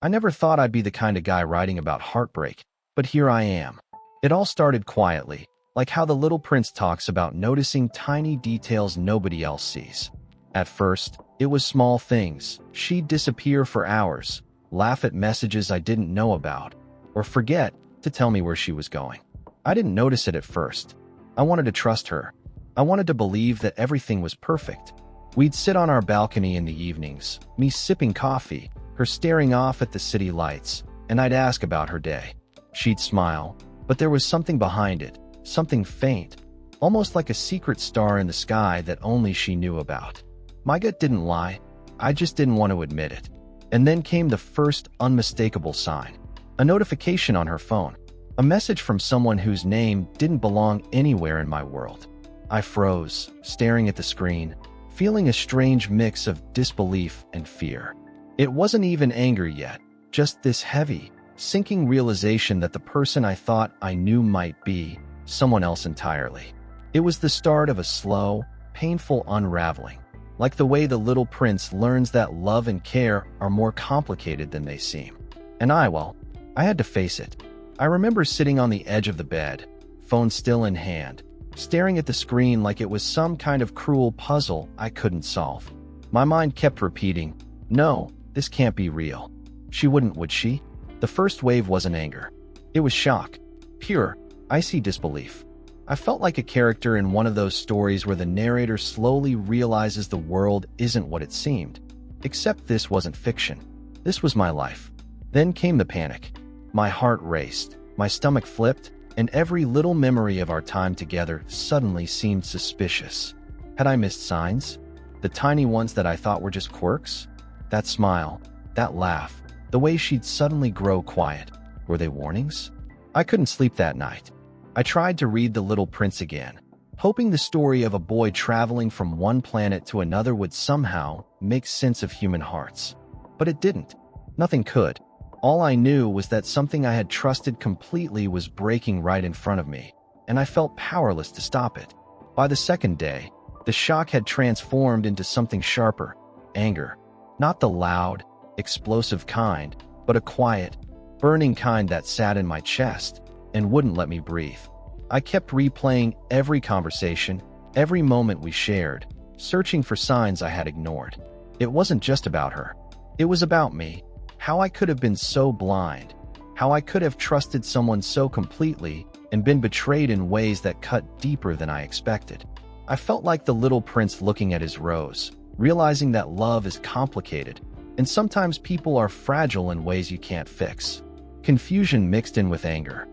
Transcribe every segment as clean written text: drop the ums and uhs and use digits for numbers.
I never thought I'd be the kind of guy writing about heartbreak, but here I am. It all started quietly, like how the little prince talks about noticing tiny details nobody else sees. At first, it was small things. She'd disappear for hours, laugh at messages I didn't know about, or forget to tell me where she was going. I didn't notice it at first. I wanted to trust her. I wanted to believe that everything was perfect. We'd sit on our balcony in the evenings, me sipping coffee, her staring off at the city lights, and I'd ask about her day. She'd smile, but there was something behind it, something faint, almost like a secret star in the sky that only she knew about. My gut didn't lie. I just didn't want to admit it. And then came the first unmistakable sign. A notification on her phone. A message from someone whose name didn't belong anywhere in my world. I froze, staring at the screen, feeling a strange mix of disbelief and fear. It wasn't even anger yet, just this heavy, sinking realization that the person I thought I knew might be someone else entirely. It was the start of a slow, painful unraveling, like the way the little prince learns that love and care are more complicated than they seem. And I had to face it. I remember sitting on the edge of the bed, phone still in hand, staring at the screen like it was some kind of cruel puzzle I couldn't solve. My mind kept repeating, "No, this can't be real." She wouldn't, would she? The first wave wasn't anger. It was shock. Pure, icy disbelief. I felt like a character in one of those stories where the narrator slowly realizes the world isn't what it seemed. Except this wasn't fiction. This was my life. Then came the panic. My heart raced, my stomach flipped, and every little memory of our time together suddenly seemed suspicious. Had I missed signs? The tiny ones that I thought were just quirks? That smile, that laugh, the way she'd suddenly grow quiet. Were they warnings? I couldn't sleep that night. I tried to read The Little Prince again, hoping the story of a boy traveling from one planet to another would somehow make sense of human hearts. But it didn't. Nothing could. All I knew was that something I had trusted completely was breaking right in front of me, and I felt powerless to stop it. By the second day, the shock had transformed into something sharper, anger. Not the loud, explosive kind, but a quiet, burning kind that sat in my chest and wouldn't let me breathe. I kept replaying every conversation, every moment we shared, searching for signs I had ignored. It wasn't just about her. It was about me. How I could have been so blind. How I could have trusted someone so completely and been betrayed in ways that cut deeper than I expected. I felt like the little prince looking at his rose, realizing that love is complicated, and sometimes people are fragile in ways you can't fix. Confusion mixed in with anger.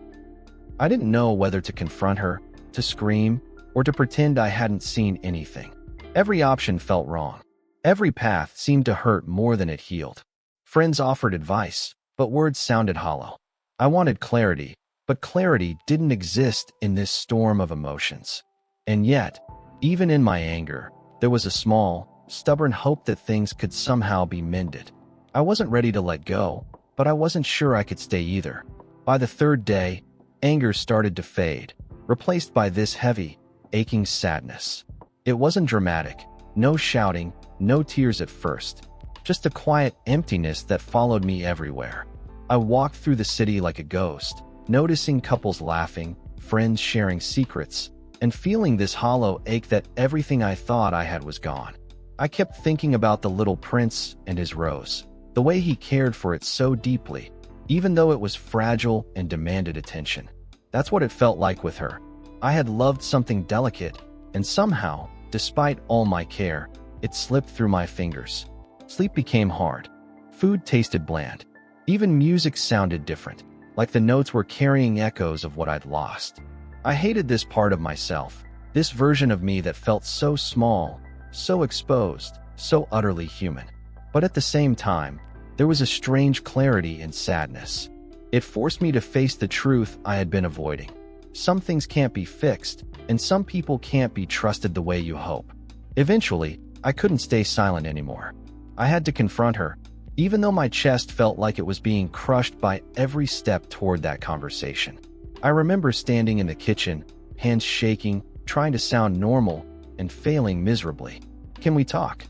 I didn't know whether to confront her, to scream, or to pretend I hadn't seen anything. Every option felt wrong. Every path seemed to hurt more than it healed. Friends offered advice, but words sounded hollow. I wanted clarity, but clarity didn't exist in this storm of emotions. And yet, even in my anger, there was a small, stubborn hope that things could somehow be mended. I wasn't ready to let go, but I wasn't sure I could stay either. By the third day, anger started to fade, replaced by this heavy, aching sadness. It wasn't dramatic, no shouting, no tears at first, just a quiet emptiness that followed me everywhere. I walked through the city like a ghost, noticing couples laughing, friends sharing secrets, and feeling this hollow ache that everything I thought I had was gone. I kept thinking about the little prince and his rose, the way he cared for it so deeply, even though it was fragile and demanded attention. That's what it felt like with her. I had loved something delicate, and somehow, despite all my care, it slipped through my fingers. Sleep became hard. Food tasted bland. Even music sounded different, like the notes were carrying echoes of what I'd lost. I hated this part of myself, this version of me that felt so small, so exposed, so utterly human. But at the same time, there was a strange clarity in sadness. It forced me to face the truth I had been avoiding. Some things can't be fixed, and some people can't be trusted the way you hope. Eventually, I couldn't stay silent anymore. I had to confront her, even though my chest felt like it was being crushed by every step toward that conversation. I remember standing in the kitchen, hands shaking, trying to sound normal, and failing miserably. "Can we talk?"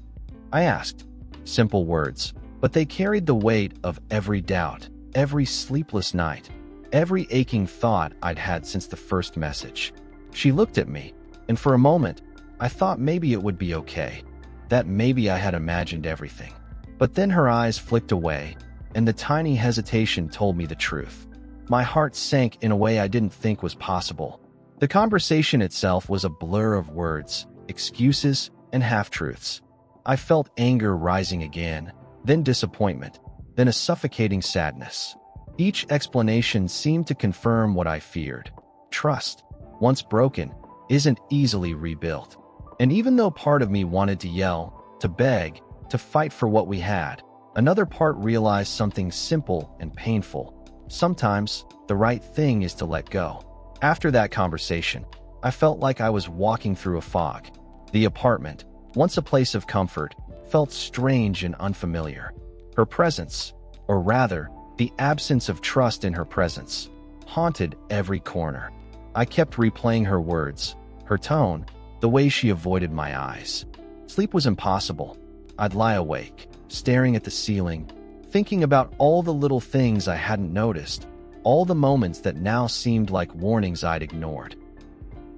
I asked. Simple words, but they carried the weight of every doubt, every sleepless night, every aching thought I'd had since the first message. She looked at me, and for a moment, I thought maybe it would be okay, that maybe I had imagined everything. But then her eyes flicked away, and the tiny hesitation told me the truth. My heart sank in a way I didn't think was possible. The conversation itself was a blur of words, excuses, and half-truths. I felt anger rising again, then disappointment, then a suffocating sadness. Each explanation seemed to confirm what I feared. Trust, once broken, isn't easily rebuilt. And even though part of me wanted to yell, to beg, to fight for what we had, another part realized something simple and painful. Sometimes, the right thing is to let go. After that conversation, I felt like I was walking through a fog. The apartment, once a place of comfort, felt strange and unfamiliar. Her presence, or rather, the absence of trust in her presence, haunted every corner. I kept replaying her words, her tone, the way she avoided my eyes. Sleep was impossible. I'd lie awake, staring at the ceiling, thinking about all the little things I hadn't noticed, all the moments that now seemed like warnings I'd ignored.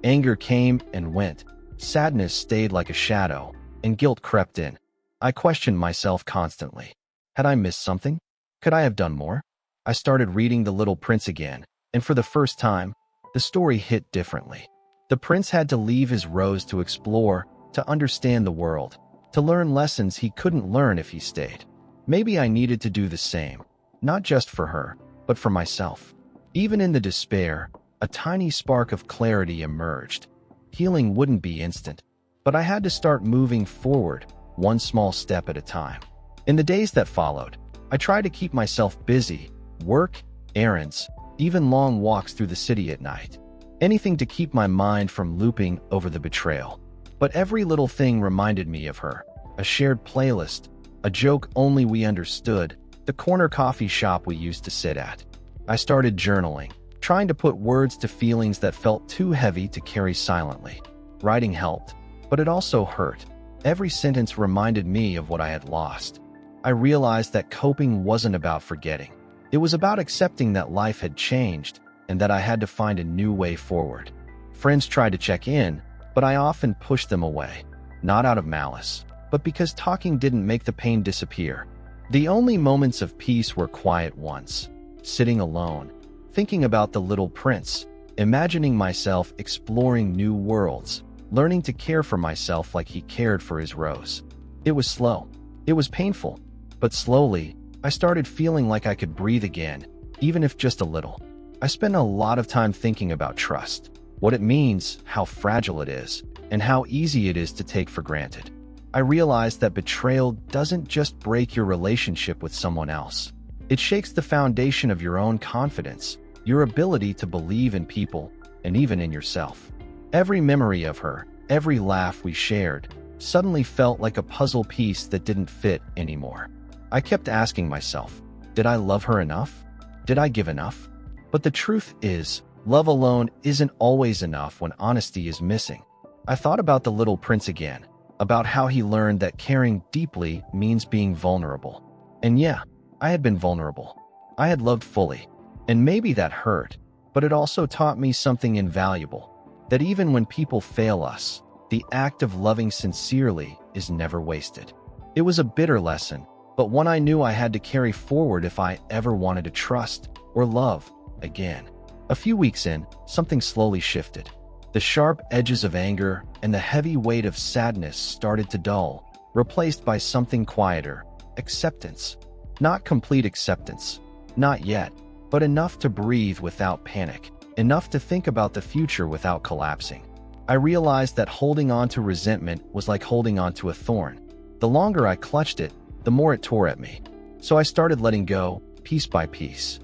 Anger came and went, sadness stayed like a shadow, and guilt crept in. I questioned myself constantly. Had I missed something? Could I have done more? I started reading The Little Prince again, and for the first time, the story hit differently. The prince had to leave his rose to explore, to understand the world, to learn lessons he couldn't learn if he stayed. Maybe I needed to do the same, not just for her, but for myself. Even in the despair, a tiny spark of clarity emerged. Healing wouldn't be instant, but I had to start moving forward, one small step at a time. In the days that followed, I tried to keep myself busy, work, errands, even long walks through the city at night. Anything to keep my mind from looping over the betrayal. But every little thing reminded me of her. A shared playlist, a joke only we understood, the corner coffee shop we used to sit at. I started journaling, trying to put words to feelings that felt too heavy to carry silently. Writing helped, but it also hurt. Every sentence reminded me of what I had lost. I realized that coping wasn't about forgetting. It was about accepting that life had changed and that I had to find a new way forward. Friends tried to check in, but I often pushed them away, not out of malice, but because talking didn't make the pain disappear. The only moments of peace were quiet ones, sitting alone, thinking about the little prince, imagining myself exploring new worlds, learning to care for myself like he cared for his rose. It was slow. It was painful, but slowly, I started feeling like I could breathe again, even if just a little. I spent a lot of time thinking about trust, what it means, how fragile it is, and how easy it is to take for granted. I realized that betrayal doesn't just break your relationship with someone else. It shakes the foundation of your own confidence, your ability to believe in people, and even in yourself. Every memory of her, every laugh we shared, suddenly felt like a puzzle piece that didn't fit anymore. I kept asking myself, did I love her enough? Did I give enough? But the truth is, love alone isn't always enough when honesty is missing. I thought about the little prince again, about how he learned that caring deeply means being vulnerable. And yeah, I had been vulnerable. I had loved fully. And maybe that hurt, but it also taught me something invaluable, that even when people fail us, the act of loving sincerely is never wasted. It was a bitter lesson, but one I knew I had to carry forward if I ever wanted to trust or love again. A few weeks in, something slowly shifted. The sharp edges of anger and the heavy weight of sadness started to dull, replaced by something quieter, acceptance. Not complete acceptance, not yet, but enough to breathe without panic, enough to think about the future without collapsing. I realized that holding on to resentment was like holding on to a thorn. The longer I clutched it, the more it tore at me. So I started letting go, piece by piece.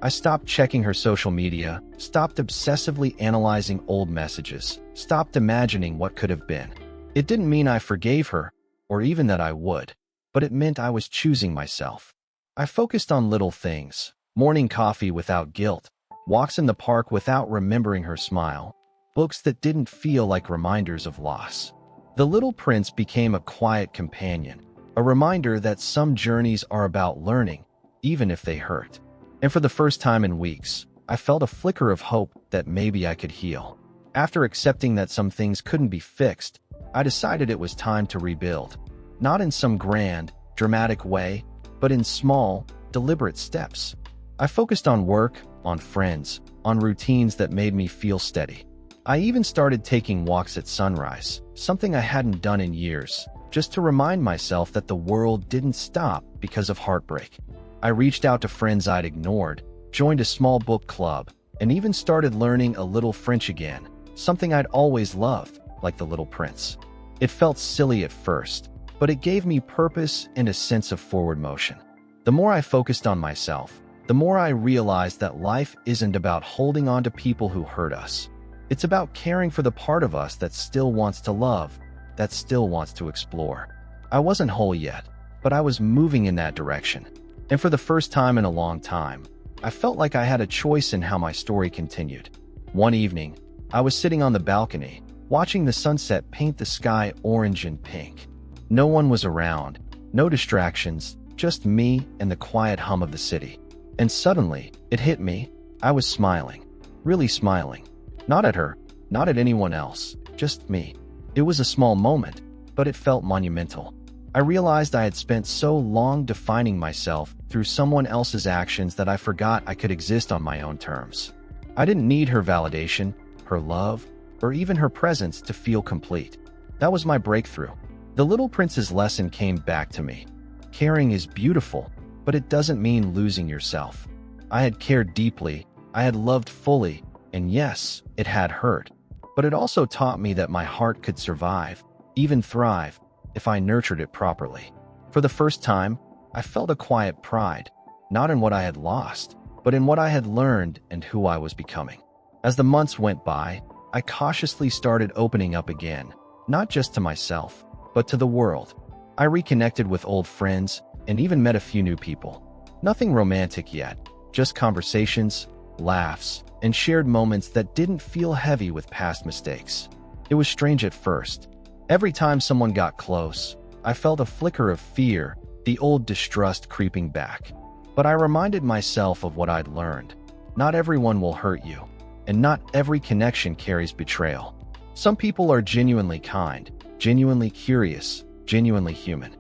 I stopped checking her social media, stopped obsessively analyzing old messages, stopped imagining what could have been. It didn't mean I forgave her, or even that I would, but it meant I was choosing myself. I focused on little things, morning coffee without guilt, walks in the park without remembering her smile, books that didn't feel like reminders of loss. The Little Prince became a quiet companion, A reminder that some journeys are about learning, even if they hurt. And for the first time in weeks, I felt a flicker of hope that maybe I could heal. After accepting that some things couldn't be fixed, I decided it was time to rebuild. Not in some grand, dramatic way, but in small, deliberate steps. I focused on work, on friends, on routines that made me feel steady. I even started taking walks at sunrise, something I hadn't done in years, just to remind myself that the world didn't stop because of heartbreak. I reached out to friends I'd ignored, joined a small book club, and even started learning a little French again, something I'd always loved, like The Little Prince. It felt silly at first, but it gave me purpose and a sense of forward motion. The more I focused on myself, the more I realized that life isn't about holding on to people who hurt us. It's about caring for the part of us that still wants to love, that still wants to explore. I wasn't whole yet, but I was moving in that direction. And for the first time in a long time, I felt like I had a choice in how my story continued. One evening, I was sitting on the balcony, watching the sunset paint the sky orange and pink. No one was around, no distractions, just me and the quiet hum of the city. And suddenly, it hit me. I was smiling, really smiling. Not at her, not at anyone else, just me. It was a small moment, but it felt monumental. I realized I had spent so long defining myself through someone else's actions that I forgot I could exist on my own terms. I didn't need her validation, her love, or even her presence to feel complete. That was my breakthrough. The Little Prince's lesson came back to me. Caring is beautiful, but it doesn't mean losing yourself. I had cared deeply, I had loved fully, and yes, it had hurt. But it also taught me that my heart could survive, even thrive, if I nurtured it properly. For the first time, I felt a quiet pride, not in what I had lost, but in what I had learned and who I was becoming. As the months went by, I cautiously started opening up again, not just to myself, but to the world. I reconnected with old friends and even met a few new people. Nothing romantic yet, just conversations, laughs, and shared moments that didn't feel heavy with past mistakes. It was strange at first. Every time someone got close, I felt a flicker of fear, the old distrust creeping back. But I reminded myself of what I'd learned. Not everyone will hurt you, and not every connection carries betrayal. Some people are genuinely kind, genuinely curious, genuinely human.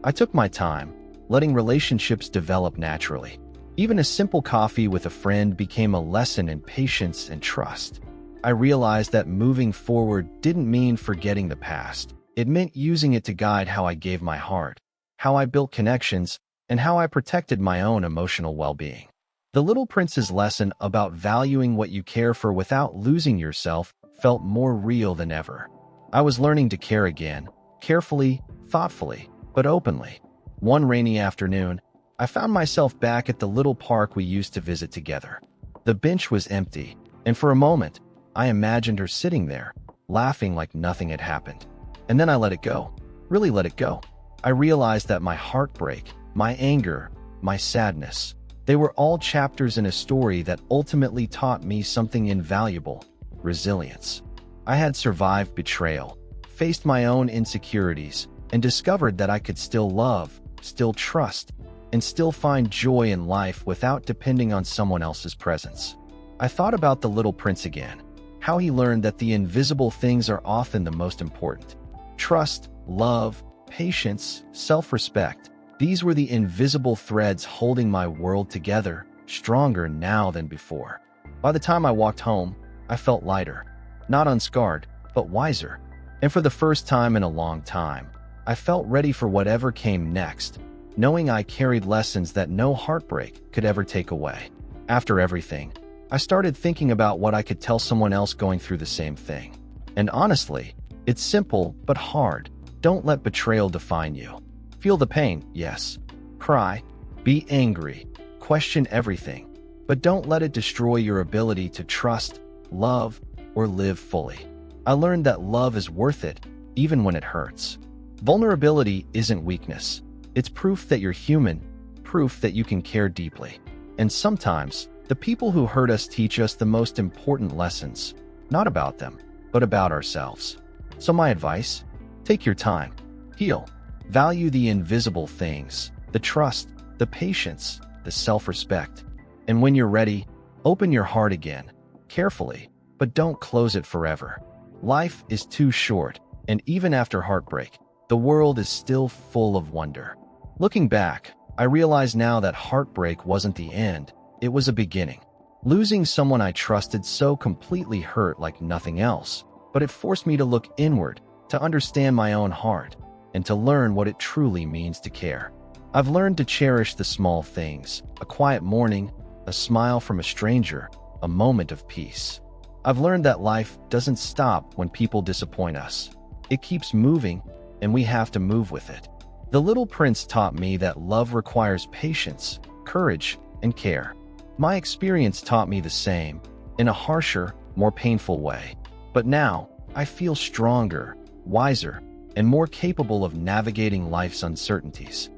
I took my time, letting relationships develop naturally. Even a simple coffee with a friend became a lesson in patience and trust. I realized that moving forward didn't mean forgetting the past. It meant using it to guide how I gave my heart, how I built connections, and how I protected my own emotional well-being. The Little Prince's lesson about valuing what you care for without losing yourself felt more real than ever. I was learning to care again, carefully, thoughtfully, but openly. One rainy afternoon, I found myself back at the little park we used to visit together. The bench was empty, and for a moment, I imagined her sitting there, laughing like nothing had happened. And then I let it go, really let it go. I realized that my heartbreak, my anger, my sadness, they were all chapters in a story that ultimately taught me something invaluable: resilience. I had survived betrayal, faced my own insecurities, and discovered that I could still love, still trust, and still find joy in life without depending on someone else's presence. I thought about the Little Prince again, how he learned that the invisible things are often the most important. Trust, love, patience, self-respect. These were the invisible threads holding my world together, stronger now than before. By the time I walked home, I felt lighter, not unscarred, but wiser. And for the first time in a long time, I felt ready for whatever came next, knowing I carried lessons that no heartbreak could ever take away. After everything, I started thinking about what I could tell someone else going through the same thing. And honestly, it's simple but hard. Don't let betrayal define you. Feel the pain, yes. Cry, be angry, question everything, but don't let it destroy your ability to trust, love, or live fully. I learned that love is worth it, even when it hurts. Vulnerability isn't weakness. It's proof that you're human, proof that you can care deeply. And sometimes, the people who hurt us teach us the most important lessons, not about them, but about ourselves. So my advice: take your time, heal, Value the invisible things, the trust, the patience, the self-respect. And when you're ready, open your heart again, carefully, but don't close it forever. Life is too short, and even after heartbreak, the world is still full of wonder. Looking back, I realize now that heartbreak wasn't the end, it was a beginning. Losing someone I trusted so completely hurt like nothing else, but it forced me to look inward, to understand my own heart, and to learn what it truly means to care. I've learned to cherish the small things, a quiet morning, a smile from a stranger, a moment of peace. I've learned that life doesn't stop when people disappoint us. It keeps moving, and we have to move with it. The Little Prince taught me that love requires patience, courage, and care. My experience taught me the same, in a harsher, more painful way. But now, I feel stronger, wiser, and more capable of navigating life's uncertainties.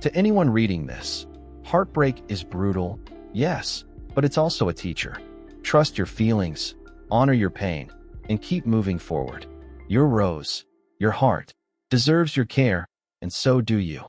To anyone reading this, heartbreak is brutal, yes, but it's also a teacher. Trust your feelings, honor your pain, and keep moving forward. Your rose, your heart, deserves your care, and so do you.